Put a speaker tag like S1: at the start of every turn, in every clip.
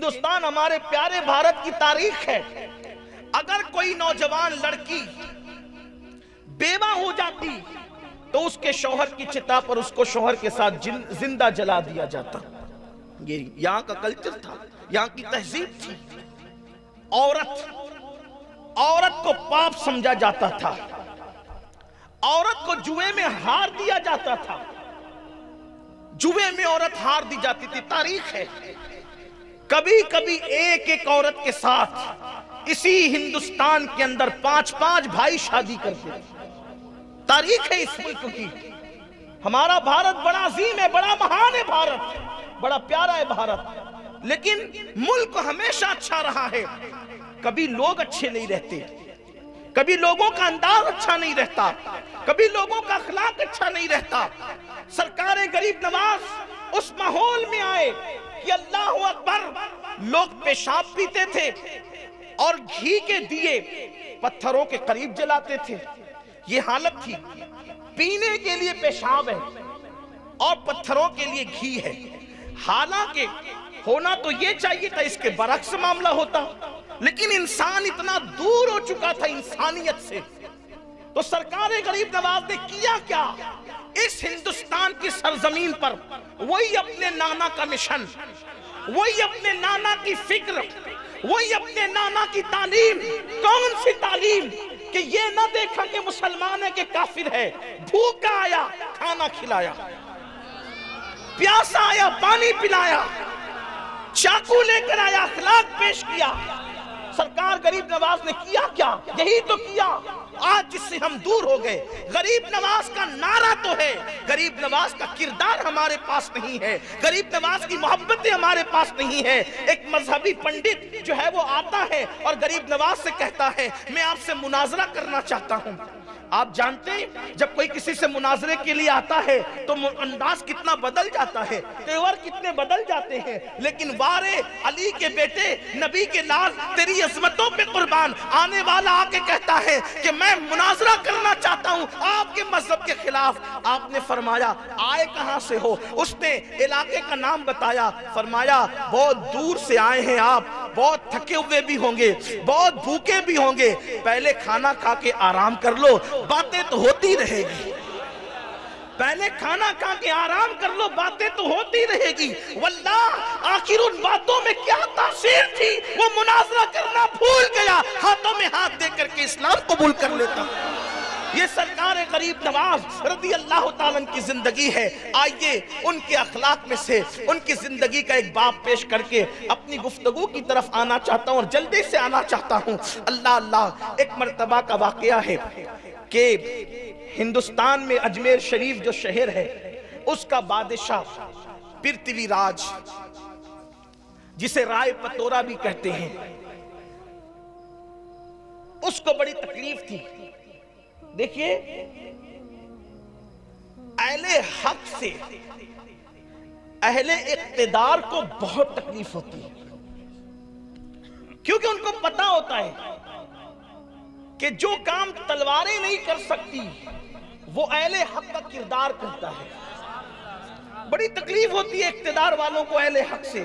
S1: हिंदुस्तान हमारे प्यारे भारत की तारीख है। अगर कोई नौजवान लड़की बेवा हो जाती तो उसके शौहर की चिता पर उसको शौहर के साथ जिंदा जला दिया जाता। ये यहाँ का कल्चर था, यहाँ की तहजीब थी। औरत को पाप समझा जाता था, औरत को जुए में हार दिया जाता था, जुए में औरत हार दी जाती थी। तारीख है, कभी कभी एक एक औरत के साथ इसी हिंदुस्तान के अंदर 5-5 भाई शादी करते थे। तारीख है इस मुल्क की। हमारा भारत बड़ा अजीम है, बड़ा महान है भारत, बड़ा प्यारा है भारत, लेकिन मुल्क हमेशा अच्छा रहा है। कभी लोग अच्छे नहीं रहते, कभी लोगों का अंदाज अच्छा नहीं रहता, कभी लोगों का अखलाक अच्छा नहीं रहता। सरकार गरीब नवाज उस माहौल में आए कि अल्लाह अकबर, लोग पेशाब पीते थे और घी के दिए पत्थरों के करीब जलाते थे। ये हालत थी, पीने के लिए पेशाब है और पत्थरों के लिए घी है। हालांकि होना तो ये चाहिए था, इसके बरक्स मामला होता, लेकिन इंसान इतना दूर हो चुका था इंसानियत से। तो सरकार गरीब नवाज ने किया क्या? इस हिंदुस्तान की सरजमीन पर वही अपने नाना का मिशन, वही अपने नाना की फिक्र, वही अपने नाना की तालीम। कौन सी तालीम? कि ये ना देखा कि मुसलमान है कि काफिर है। भूखा आया खाना खिलाया, प्यासा आया पानी पिलाया, चाकू लेकर आया अखलाक पेश किया। सरकार गरीब नवाज ने किया क्या? यही तो किया आज जिससे हम दूर हो गए। गरीब नवाज का नारा तो है, गरीब नवाज का किरदार हमारे पास नहीं है, गरीब नवाज की मोहब्बतें हमारे पास नहीं है। एक मजहबी पंडित जो है वो आता है और गरीब नवाज से कहता है मैं आपसे मुनाजरा करना चाहता हूं। आप जानते हैं जब कोई किसी से मुनाजरे के लिए आता है तो अंदाज कितना बदल जाता है, तेवर कितने बदल जाते हैं। लेकिन वारे अली के बेटे नबी के लाल तेरी अजमतों पे कुर्बान, आने वाला आके कहता है कि मैं मुनाजरा करना चाहता हूं आपके मजहब के खिलाफ। आपने फरमाया आए कहां से हो? उसने इलाके का नाम बताया, फरमाया बहुत दूर से आए हैं आप, बहुत थके हुए भी होंगे, बहुत भूखे भी होंगे, पहले खाना खा के आराम कर लो, बातें तो होती रहेगी। पहले खाना खा के आराम कर लो, बातें तो होती रहेगी। वल्लाह आखिर उन बातों में क्या तासीर थी, वो मुनाजरा करना भूल गया, हाथों में हाथ दे करके इस्लाम कबूल कर लेता। ये सरकार गरीब नवाज रज़ी अल्लाह ताला की जिंदगी है। आइए उनके अखलाक में से उनकी जिंदगी का एक बाब पेश करके अपनी गुफ्तगू की तरफ आना चाहता हूँ और जल्दी से आना चाहता हूँ। अल्लाह अल्लाह, एक मर्तबा का वाकया है कि हिंदुस्तान में अजमेर शरीफ जो शहर है उसका बादशाह पृथ्वीराज, जिसे राय पतोरा भी कहते हैं, उसको बड़ी तकलीफ थी। देखिए अहले हक से अहले इक्तिदार को बहुत तकलीफ होती है, क्योंकि उनको पता होता है कि जो काम तलवारें नहीं कर सकती वो अहले हक का किरदार करता है। बड़ी तकलीफ होती है इक्तिदार वालों को अहले हक से,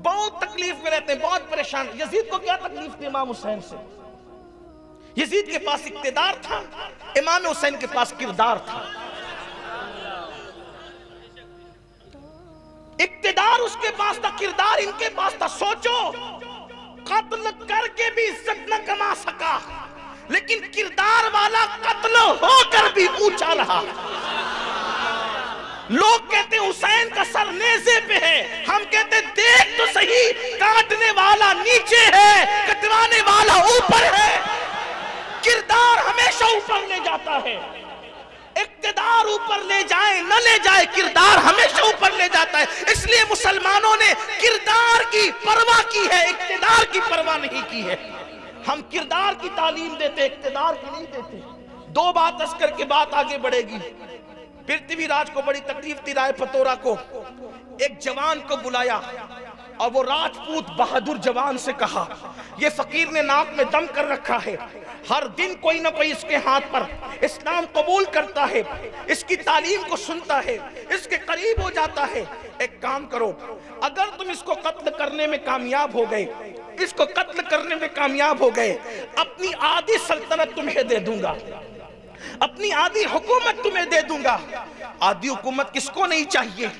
S1: बहुत तकलीफ में रहते हैं, बहुत परेशान। यजीद को क्या तकलीफ थी इमाम हुसैन से? यजीद के पास इक्तिदार था, इमाम हुसैन के पास किरदार था। इक्तिदार उसके पास था, किरदार इनके पास था। सोचो, कत्ल करके भी इज्जत न कमा सका, लेकिन किरदार वाला कत्ल होकर भी ऊंचा रहा। लोग कहते हुसैन का सर नेज़े पे है, हम कहते देख तो सही, काटने वाला नीचे है, कटवाने वाला ऊपर है। किरदार हमेशा ऊपर ले जाता है। इक्तिदार ऊपर ले जाए न ले जाए, किरदार हमेशा ऊपर ले जाता है। इसलिए मुसलमानों ने किरदार की परवाह की है, इक्तिदार की परवाह नहीं की है। हम किरदार की तालीम देते, इक्तिदार की नहीं देते। दो बात अर्ज करके बात आगे बढ़ेगी। पृथ्वीराज को बड़ी तकलीफ थी, राय पतोरा को। एक जवान को बुलाया और वो राजपूत बहादुर जवान से कहा, ये फकीर ने नाक में दम कर रखा है, हर दिन कोई ना कोई इसके हाथ पर इस्लाम कबूल करता है, इसकी तालीम को सुनता है, इसके करीब हो जाता है। एक काम करो, अगर तुम इसको कत्ल करने में कामयाब हो गए, इसको कत्ल करने में कामयाब हो गए, अपनी आधी सल्तनत तुम्हें दे दूंगा, अपनी आधी हुकूमत तुम्हें दे दूंगा। आधी हुकूमत किसको नहीं चाहिए?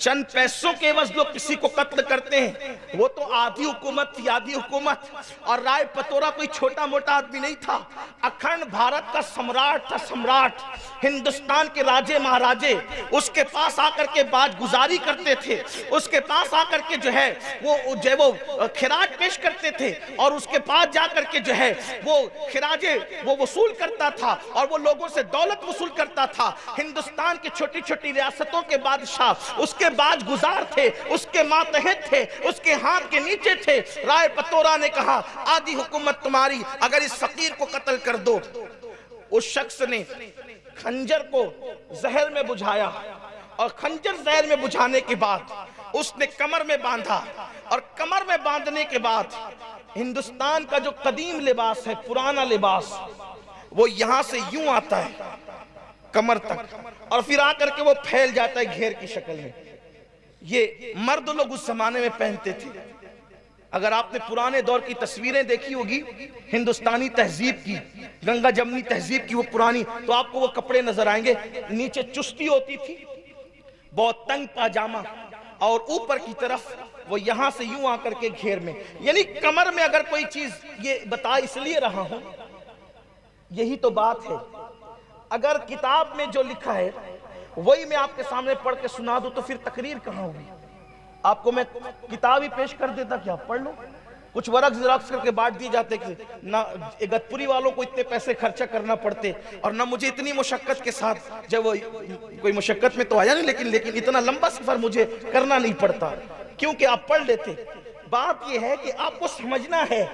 S1: चंद पैसों के एवज लोग किसी को कत्ल करते हैं, वो तो आधी हुकूमत थी, आधी हुकूमत। और राय पतोरा कोई छोटा मोटा आदमी नहीं था, अखंड भारत का सम्राट था, सम्राट। हिंदुस्तान के राजे महाराजे उसके पास आकर के बात गुजारी करते थे, उसके पास आकर के जो है वो खिराज पेश करते थे, और उसके पास जाकर के जो है वो खिराजे वो वसूल करता था, और वो लोगों से दौलत वसूल करता था। हिंदुस्तान की छोटी छोटी रियासतों के बादशाह उसके बाज गुजार थे, उसके मातहत थे, उसके हाथ के नीचे थे। राय पतोरा ने कहा, आधी हुकूमत तुम्हारी, अगर इस फकीर को कत्ल कर दो। उस शख्स ने खंजर को जहर में बुझाया, और खंजर जहर में बुझाने के बाद उसने कमर में बांधा, और कमर में बांधने के बाद हिंदुस्तान का जो कदीम लिबास है, पुराना लिबास, वो यहां से यूं आता है कमर तक, और फिर आकर के वो फैल जाता है घेर की शक्ल में। ये मर्द लोग उस जमाने में पहनते थे। अगर आपने पुराने दौर की तस्वीरें देखी होगी हिंदुस्तानी तहजीब की, गंगा जमनी तहजीब की, वो पुरानी, तो आपको वो कपड़े नजर आएंगे। नीचे चुस्ती होती थी, बहुत तंग पाजामा, और ऊपर की तरफ वो यहां से यूं आकर के घेर में, यानी कमर में। अगर कोई चीज, ये बता इसलिए रहा हूं, यही तो बात है। अगर किताब में जो लिखा है वही मैं आपके सामने पढ़ के सुना दूं तो फिर तकरीर कहां होगी? आपको मैं किताब ही पेश कर देता कि आप पढ़ लो। कुछ वरक ज़ेरॉक्स करके बांट दिए जाते कि ना इगतपुरी वालों को इतने पैसे खर्चा करना पड़ते, और ना मुझे इतनी मुशक्कत के साथ, जब वो कोई मुशक्कत में तो आया नहीं, लेकिन इतना लंबा सफर मुझे करना नहीं पड़ता, क्योंकि आप पढ़ लेते। बात यह है कि आपको समझना है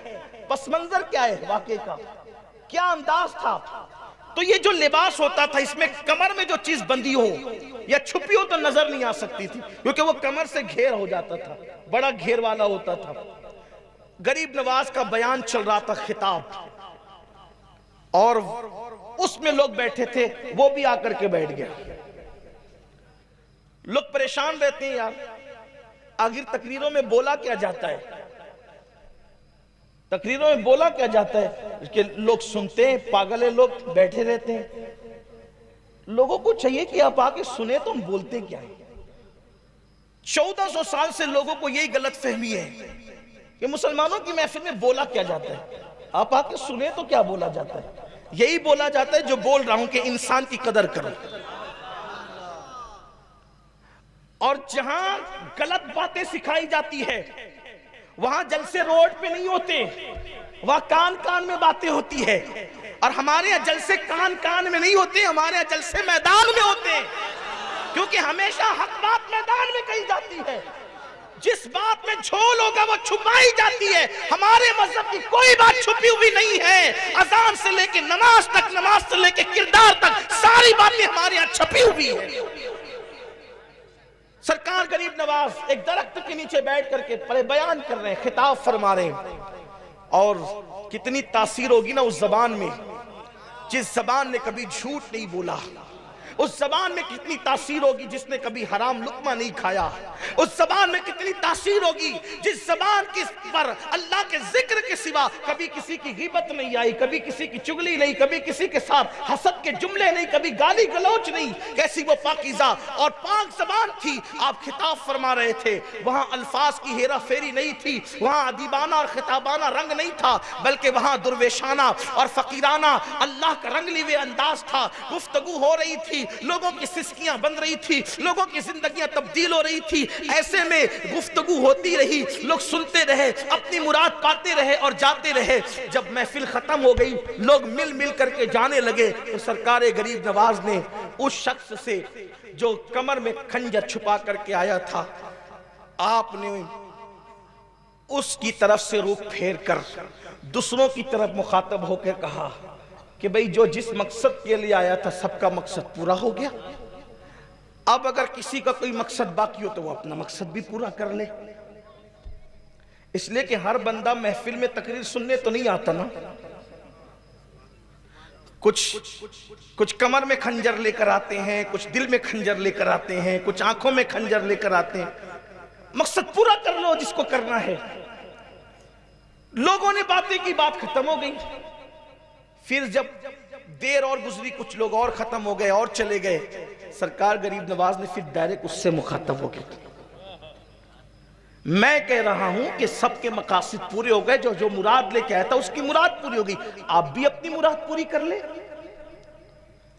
S1: पस मंजर क्या है, वाकई का क्या अंदाज था। तो ये जो लिबास होता था, इसमें कमर में जो चीज बंधी हो या छुपी हो तो नजर नहीं आ सकती थी, क्योंकि वो कमर से घेर हो जाता था, बड़ा घेर वाला होता था। गरीब नवाज का बयान चल रहा था, खिताब, और उसमें लोग बैठे थे, वो भी आकर के बैठ गया। लोग परेशान रहते हैं यार, आखिर तकरीरों में बोला क्या जाता है, तकरीरों में बोला क्या जाता है, इसके लोग सुनते हैं, पागल है, लोग बैठे रहते हैं। लोगों को चाहिए कि आप आके सुने तो हम बोलते क्या है। 1400 साल से लोगों को यही गलत फहमी है कि मुसलमानों की महफिल में बोला क्या जाता है, आप आके सुने तो क्या बोला जाता है। यही बोला जाता है जो बोल रहा हूं कि इंसान की कदर करो। और जहां गलत बातें सिखाई जाती है वहां जलसे रोड पे नहीं होते, वहां कान कान में बातें होती है। और हमारे यहाँ जलसे कान कान में नहीं होते, हमारे यहाँ जलसे मैदान में होते हैं, क्योंकि हमेशा हक बात मैदान में कही जाती है। जिस बात में झोल होगा वो छुपाई जाती है। हमारे मजहब की कोई बात छुपी हुई नहीं है। अजान से लेके नमाज तक, नमाज से लेके किरदार तक, सारी बातें हमारे यहाँ छुपी हुई है। सरकार गरीब नवाज एक दरख्त के नीचे बैठ करके परे बयान कर रहे हैं, खिताब फरमा रहे हैं, और कितनी तासीर होगी ना उस जबान में, जिस जबान ने कभी झूठ नहीं बोला, उस जबान में कितनी तासीर होगी जिसने कभी हराम लुक्मा नहीं खाया, उस जबान में कितनी तासीर होगी जिस जबान की पर अल्लाह के जिक्र के सिवा कभी किसी की गिबत नहीं आई, कभी किसी की चुगली नहीं, कभी किसी के साथ हसद के जुमले नहीं, कभी गाली गलौच नहीं। कैसी वो पाकीज़ा और पाक जबान थी। आप खिताब फरमा रहे थे, वहां अल्फाज की हेरा फेरी नहीं थी, वहां अदीबाना और खिताबाना रंग नहीं था, बल्कि वहां दुर्वेशाना और फकीराना अल्लाह का रंगली हुए अंदाज था। गुफ्तगू हो रही थी, लोगों की सिसकियां बन रही थी, लोगों की जिंदगियां तब्दील हो रही थी। ऐसे में गुफ्तगू होती रही, लोग सुनते रहे, अपनी मुराद पाते रहे और जाते रहे। जब महफिल खत्म हो गई, लोग मिल मिल करके जाने लगे, तो सरकार गरीब नवाज ने उस शख्स से जो कमर में खंजर छुपा करके आया था, आपने उसकी तरफ से रुख फेर कर दूसरों की तरफ मुखातब होकर कहा कि भाई जो जिस मकसद के लिए आया था सबका मकसद पूरा हो गया। अब अगर किसी का कोई मकसद बाकी हो तो वो अपना मकसद भी पूरा कर ले। इसलिए कि हर बंदा महफिल में तकरीर सुनने तो नहीं आता ना, कुछ कमर में खंजर लेकर आते हैं, कुछ दिल में खंजर लेकर आते हैं, कुछ आंखों में खंजर लेकर आते हैं। मकसद पूरा कर लो जिसको करना है। लोगों ने बातें की, बात खत्म हो गई। फिर जब देर और गुजरी, कुछ लोग और खत्म हो गए और चले गए, सरकार गरीब नवाज ने फिर डायरेक्ट उससे मुखातब हो गए। मैं कह रहा हूं कि सबके मकासद पूरे हो गए, जो मुराद लेके आया था उसकी मुराद पूरी हो गई, आप भी अपनी मुराद पूरी कर ले।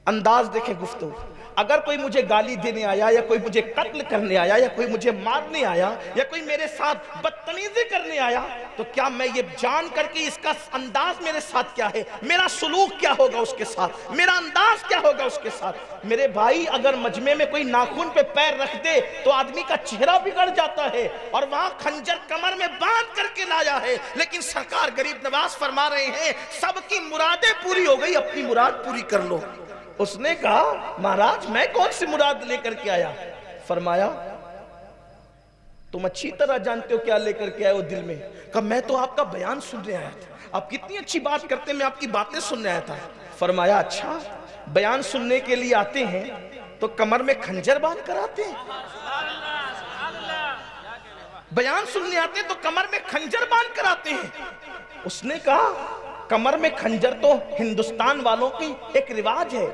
S1: अंदाज देखें गुफ्तगू। अगर कोई मुझे गाली देने आया, या कोई मुझे कत्ल करने आया, या कोई मुझे मारने आया, या कोई मेरे साथ बदतमीजी करने आया, तो क्या मैं ये जान करके इसका अंदाज मेरे साथ क्या है, मेरा सुलूक क्या होगा उसके साथ, मेरा अंदाज क्या होगा उसके साथ। मेरे भाई, अगर मजमे में कोई नाखून पे पैर रख दे तो आदमी का चेहरा बिगड़ जाता है, और वहां खंजर कमर में बांध करके लाया है। लेकिन सरकार गरीब नवाज फरमा रहे हैं सबकी मुरादें पूरी हो गई, अपनी मुराद पूरी कर लो। उसने कहा महाराज मैं कौन सी मुराद लेकर के आया? फरमाया तुम अच्छी तरह जानते हो क्या लेकर के आए हो दिल में। कहा मैं तो आपका बयान सुनने आया था, आप कितनी अच्छी बात करते, मैं आपकी बातें सुनने आया था। फरमाया अच्छा, बयान सुनने के लिए आते हैं तो कमर में खंजर बांध कर आते हैं? बयान सुनने आते हैं तो कमर में खंजर बांध कर आते हैं? उसने कहा कमर में खंजर तो हिंदुस्तान वालों की एक रिवाज है,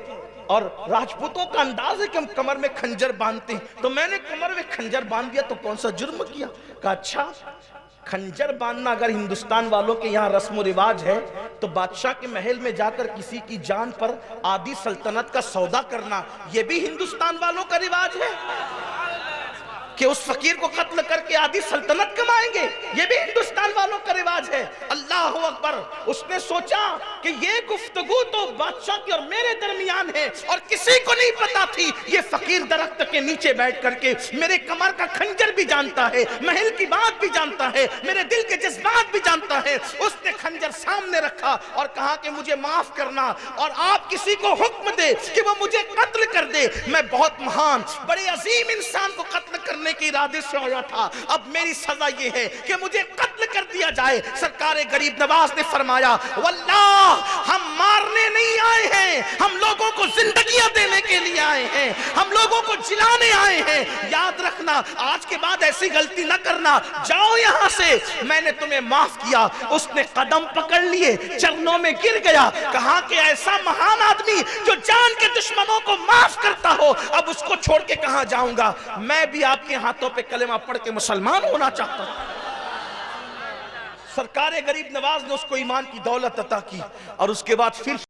S1: और राजपूतों का अंदाज है कि हम कमर में खंजर बांधते हैं, तो मैंने कमर में खंजर बांध दिया, तो कौन सा जुर्म किया? कहा अच्छा, खंजर बांधना अगर हिंदुस्तान वालों के यहाँ रस्म रिवाज है, तो बादशाह के महल में जाकर किसी की जान पर आधी सल्तनत का सौदा करना, यह भी हिंदुस्तान वालों का रिवाज है कि उस फकीर को कत्ल करके आधी सल्तनत कमाएंगे, ये भी हिंदुस्तान वालों का रिवाज है। अल्लाह अकबर। उसने सोचा कि ये गुफ्तगू तो बादशाह की और मेरे दरमियान है, और किसी को नहीं पता थी ये फकीर दरख्त के नीचे बैठ करके मेरे कमर का खंजर भी जानता है, महल की बात भी जानता है, मेरे दिल के जज्बात भी जानता है। उसने खंजर सामने रखा और कहा कि मुझे माफ करना, और आप किसी को हुक्म दे कि वो मुझे कत्ल कर दे। मैं बहुत महान, बड़े अजीम इंसान को कत्ल करने के इरादे से आया था, अब मेरी सजा ये है कि मुझे कत्ल कर दिया जाए। सरकार गरीब नवाज ने फरमाया वल्लाह हम मारने नहीं आए हैं, हम लोगों को जिंदगियां देने के लिए आए हैं, हम लोगों को जिलाने आए हैं। याद रखना, आज के बाद ऐसी गलती ना करना, जाओ यहां से, मैंने तुम्हें माफ किया। उसने कदम पकड़ लिए, चरणों में गिर गया, कहा कि ऐसा महान आदमी जो जान के दुश्मनों को माफ करता हो, अब उसको छोड़ के कहां जाऊंगा। मैं भी आपके हाथों पे कलेमा पढ़ के मुसलमान होना चाहता हूं। सरकार गरीब नवाज ने उसको ईमान की दौलत अता की, और उसके बाद फिर